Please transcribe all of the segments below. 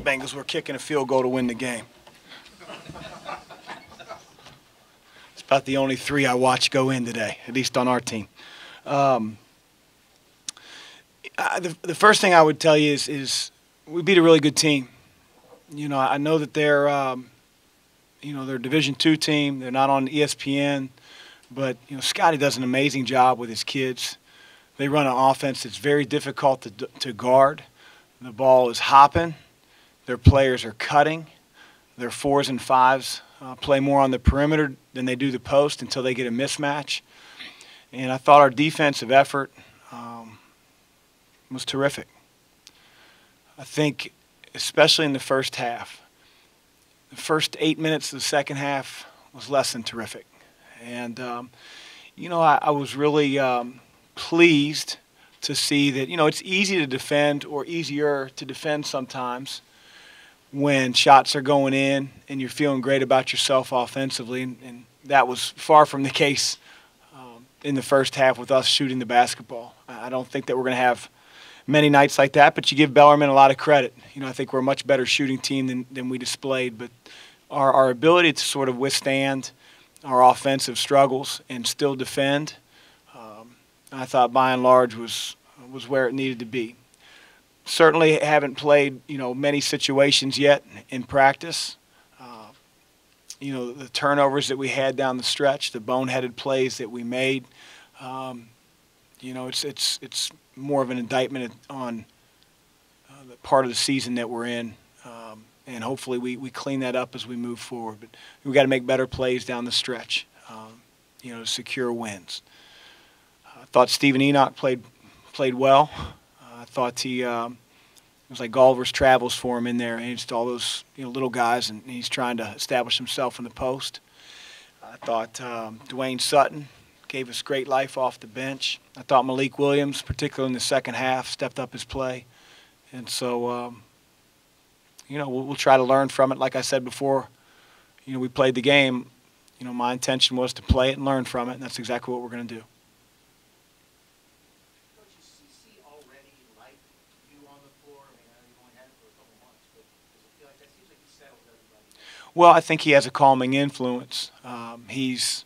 Bengals were kicking a field goal to win the game. It's about the only 3 I watched go in today, at least on our team. The first thing I would tell you is we beat a really good team. You know, I know that they're they're a Division II team. They're not on ESPN, but Scotty does an amazing job with his kids. They run an offense that's very difficult to guard. The ball is hopping. Their players are cutting. Their 4s and 5s play more on the perimeter than they do the post until they get a mismatch. And I thought our defensive effort was terrific. I think, especially in the first half, the first 8 minutes of the second half was less than terrific. And, I was really pleased to see that, it's easy to defend, or easier to defend sometimes, when shots are going in and you're feeling great about yourself offensively. And that was far from the case in the first half with us shooting the basketball. I don't think that we're going to have many nights like that, but you give Bellarmine a lot of credit. I think we're a much better shooting team than we displayed, but our ability to sort of withstand our offensive struggles and still defend, I thought by and large was where it needed to be. Certainly haven't played, many situations yet in practice. The turnovers that we had down the stretch, the boneheaded plays that we made, it's more of an indictment on the part of the season that we're in, and hopefully we clean that up as we move forward. But we've got to make better plays down the stretch, to secure wins. I thought Stephen Enoch played well. I thought it was like Gulliver's Travels for him in there, and just all those little guys, and he's trying to establish himself in the post. I thought Dwayne Sutton gave us great life off the bench. I thought Malik Williams, particularly in the second half, stepped up his play. And so, we'll try to learn from it. Like I said before, we played the game. My intention was to play it and learn from it, and that's exactly what we're going to do. Coach, you see already like you on the floor? I mean, I know you've only had it for a couple months, but does it feel like that seems like he settles everybody? Well, I think he has a calming influence. He's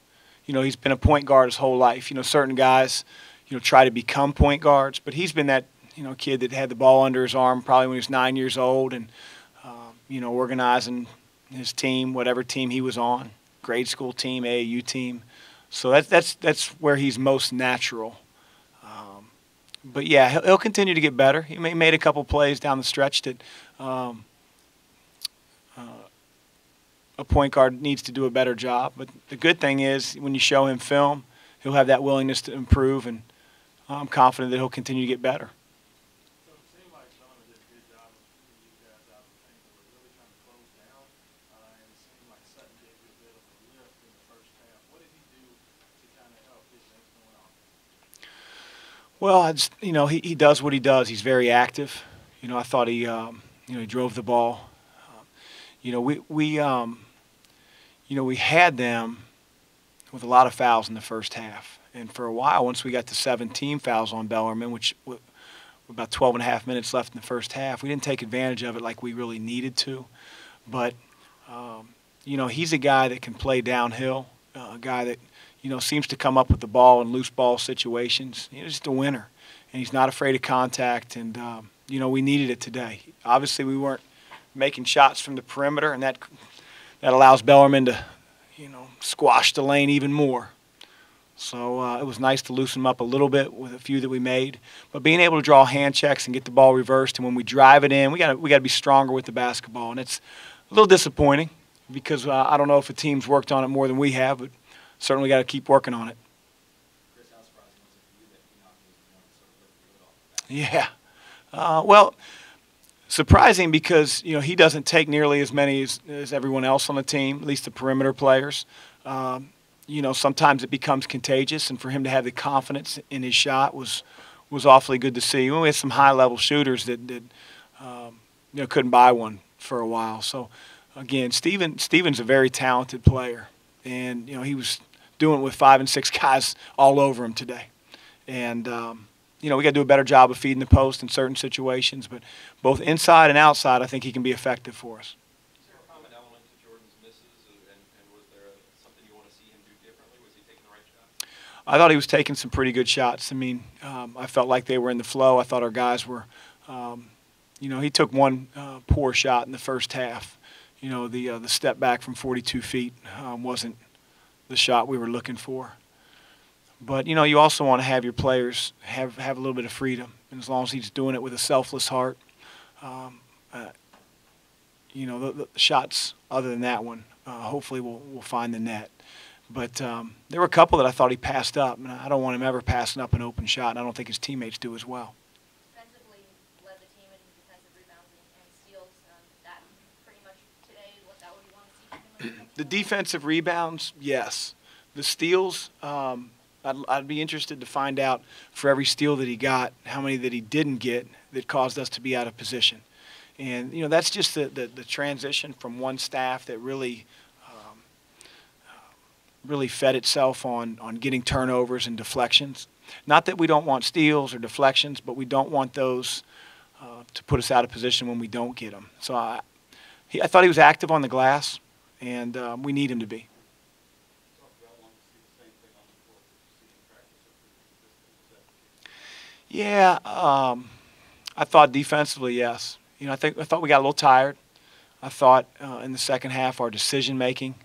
been a point guard his whole life. Certain guys, try to become point guards, but he's been that, kid that had the ball under his arm probably when he was 9 years old, and, organizing his team, whatever team he was on, grade school team, AAU team. So that's where he's most natural. But yeah, he'll continue to get better. He made a couple plays down the stretch that a point guard needs to do a better job. But the good thing is, when you show him film, he'll have that willingness to improve, and I'm confident that he'll continue to get better. So it seemed like Bellarmine did a good job of keeping you guys out of the paint, but we're really trying to close down, and it seemed like Sutton gave you a bit of a lift in the first half. What did he do to kind of help get things going on? Well, he does what he does. He's very active. I thought he drove the ball. We had them with a lot of fouls in the first half. And for a while, once we got to 17 fouls on Bellarmine, which with about 12 and a half minutes left in the first half, we didn't take advantage of it like we really needed to. But, he's a guy that can play downhill, a guy that, seems to come up with the ball in loose ball situations. He's just a winner, and he's not afraid of contact. And, we needed it today. Obviously, we weren't making shots from the perimeter, and that allows Bellarmine to, squash the lane even more. So it was nice to loosen him up a little bit with a few that we made. But being able to draw hand checks and get the ball reversed, and when we drive it in, we got to be stronger with the basketball. And it's a little disappointing because I don't know if the team's worked on it more than we have, but certainly got to keep working on it. Chris, how surprising was it for you that Enoch was the one to sort of lift the load off? Yeah. Well, surprising because, he doesn't take nearly as many as everyone else on the team, at least the perimeter players. Sometimes it becomes contagious, and for him to have the confidence in his shot was awfully good to see. We had some high-level shooters that couldn't buy one for a while. So, again, Steven's a very talented player, and he was doing it with 5 and 6 guys all over him today. And you know, we got to do a better job of feeding the post in certain situations. But both inside and outside, I think he can be effective for us. Is there a common element to Jordan's misses, and was there something you want to see him do differently? Was he taking the right shot? I thought he was taking some pretty good shots. I mean, I felt like they were in the flow. I thought our guys were, you know, he took one poor shot in the first half. You know, the step back from 42 feet wasn't the shot we were looking for. But, you know, you also want to have your players have a little bit of freedom. And as long as he's doing it with a selfless heart, you know, the shots other than that one, hopefully we'll find the net. But there were a couple that I thought he passed up, and I don't want him ever passing up an open shot, and I don't think his teammates do as well. Defensively, led the team in defensive rebounds and steals. That pretty much today, was that what you want to see from him? The defensive rebounds, yes. The steals, I'd be interested to find out for every steal that he got, how many that he didn't get that caused us to be out of position. And, you know, that's just the transition from one staff that really really fed itself on getting turnovers and deflections. Not that we don't want steals or deflections, but we don't want those to put us out of position when we don't get them. So I thought he was active on the glass, and we need him to be. Yeah, I thought defensively, yes. You know, I thought we got a little tired. I thought in the second half our decision making,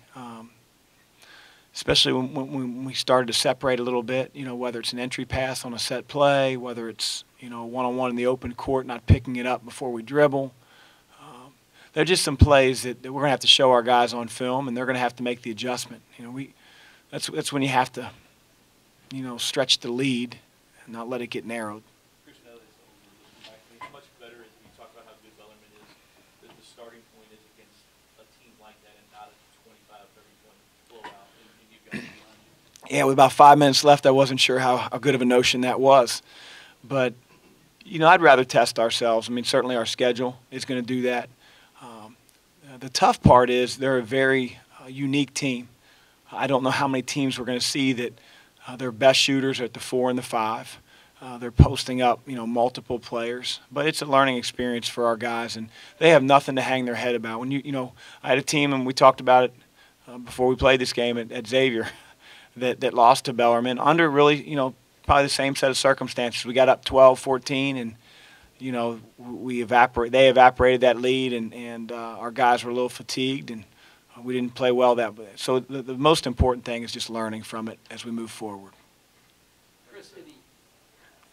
especially when we started to separate a little bit. You know, whether it's an entry pass on a set play, whether it's, you know, one-on-one in the open court, not picking it up before we dribble. There are just some plays that we're going to have to show our guys on film, and they're going to have to make the adjustment. You know, that's when you have to, you know, stretch the lead and not let it get narrowed. Chris, now that's over, I mean, how much better is, you talk about how good Bellarmine is, that the starting point is against a team like that and not a 25, 30-point blowout, and you've got behind you. Yeah, with about 5 minutes left, I wasn't sure how good of a notion that was. But, you know, I'd rather test ourselves. I mean, certainly our schedule is going to do that. The tough part is they're a very unique team. I don't know how many teams we're going to see that their best shooters are at the 4 and the 5. They're posting up, you know, multiple players. But it's a learning experience for our guys, and they have nothing to hang their head about. When you know, I had a team, and we talked about it before we played this game at Xavier, that lost to Bellarmine under really, you know, probably the same set of circumstances. We got up 12-14, and you know, they evaporated that lead, and our guys were a little fatigued, and we didn't play well that way. So the most important thing is just learning from it as we move forward. Chris, any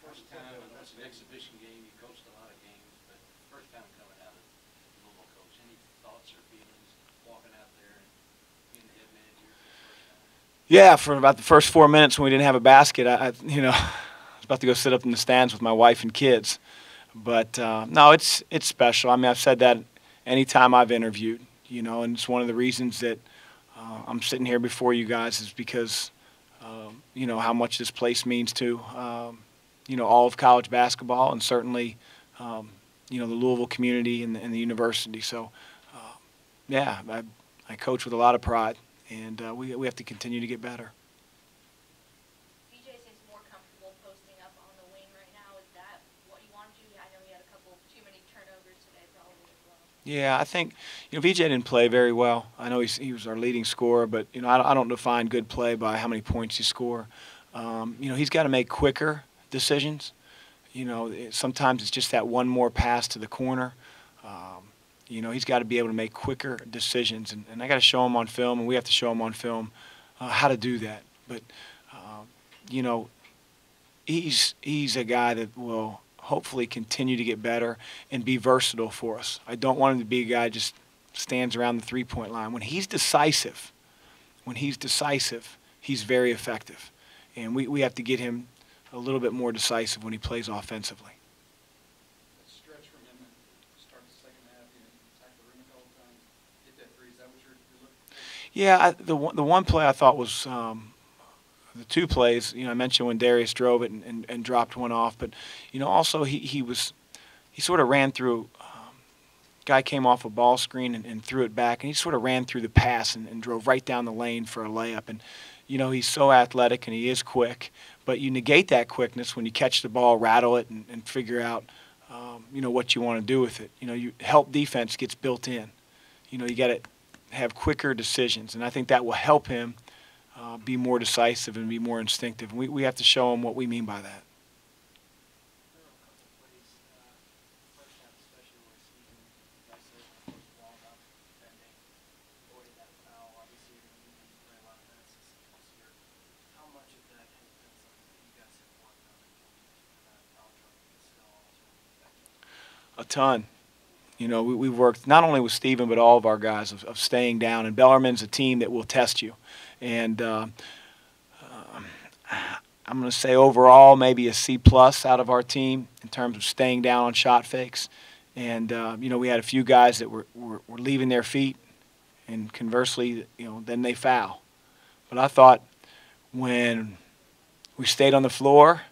first time, and that's an exhibition game, you coached a lot of games, but first time coming out of Louisville, coach, any thoughts or feelings walking out there and being the head manager for the first time? Yeah, for about the first 4 minutes when we didn't have a basket, I you know, I was about to go sit up in the stands with my wife and kids. But no, it's special. I mean, I've said that anytime I've interviewed, you know, and it's one of the reasons that I'm sitting here before you guys is because, you know, how much this place means to, you know, all of college basketball and certainly, you know, the Louisville community and the university. So, yeah, I coach with a lot of pride, and we have to continue to get better. BJ seems more comfortable posting up on the wing right now. Is that what you want to do? I know he had a couple too many turnovers today, probably as well. Yeah, I think, you know, VJ didn't play very well. I know he was our leading scorer, but, you know, I don't define good play by how many points you score. You know, he's got to make quicker decisions. You know, sometimes it's just that one more pass to the corner. You know, he's got to be able to make quicker decisions, and I got to show him on film, and we have to show him on film how to do that. But, you know, he's a guy that will hopefully continue to get better and be versatile for us. I don't want him to be a guy who just stands around the three-point line. When he's decisive, he's very effective. And we have to get him a little bit more decisive when he plays offensively. That stretch from him and start the second half, you know, attack the rim a couple times, hit that three. Is that what you're looking for? Yeah, the one play I thought was the two plays. You know, I mentioned when Darius drove it and dropped one off, but you know, also he sort of ran through. Guy came off a ball screen and threw it back, and he sort of ran through the pass and drove right down the lane for a layup. And You know, he's so athletic and he is quick, but you negate that quickness when you catch the ball, rattle it, and figure out, you know, what you want to do with it. You know, help defense gets built in. You know, you got to have quicker decisions, and I think that will help him be more decisive and be more instinctive. And we have to show him what we mean by that. There were a couple of plays, first half especially, where Stephen isolated the first ball, not defending, avoiding that foul. Obviously, you're going to need to play a lot of that this year. How much of that has been something that you guys have worked on in that foul trouble is still also effective? A ton. You know, we've worked not only with Steven but all of our guys of staying down. And Bellarmine's a team that will test you. And I'm going to say overall maybe a C+ out of our team in terms of staying down on shot fakes. And, you know, we had a few guys that were leaving their feet, and conversely, you know, then they foul. But I thought when we stayed on the floor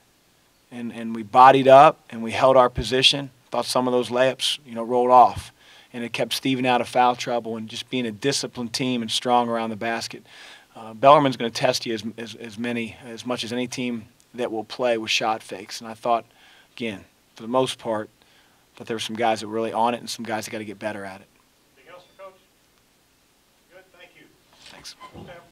and we bodied up and we held our position, thought some of those layups, you know, rolled off. And it kept Steven out of foul trouble, and just being a disciplined team and strong around the basket. Bellarmine's going to test you as much as any team that will play with shot fakes. And I thought, again, for the most part, that there were some guys that were really on it and some guys that got to get better at it. Anything else for Coach? Good, thank you. Thanks. Stand